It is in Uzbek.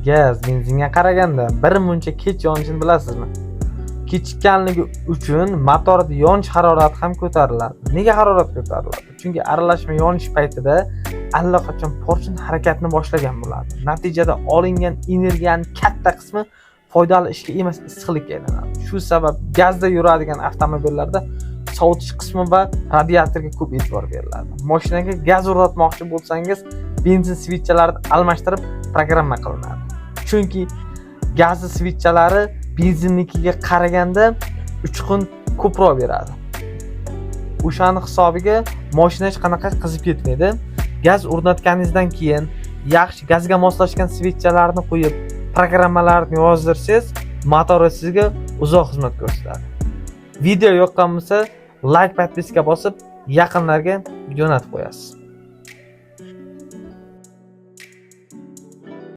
Gaz benzinga qaraganda bir muncha kech yonishini bilasizmi? Kechikkanligi uchun motorda yonish harorati ham ko'tariladi. Nega harorat ko'tariladi? Chunki aralashma yonish paytida allaqachon porchin harakatni boshlagan bo'ladi. Natijada olingan energiyaning katta qismi foydali ishga emas, issiqlikka aylanadi. Shu sabab gazda yuradigan avtomobillarda sovutish qismi va radiatorga ko'p e'tibor beriladi. Mashinaga gaz o'rnatmoqchi bo'lsangiz, benzin svitchalarini almashtirib programma qilinadi. Chunki gaz svitchalari benzinnikiga qaraganda 3 kun ko'proq beradi. O'shaning hisobiga mashina hech qanaqa qizib ketmaydi. Gaz o'rnatganingizdan keyin yaxshi gazga moslashgan svitchalarni qo'yib, programmalarni yozdirsangiz, motor sizga uzoq xizmat ko'rsatadi. Video yoqqan bo'lsa, like, podpiska bosib, yaqinlarga jo'natib qo'yasiz.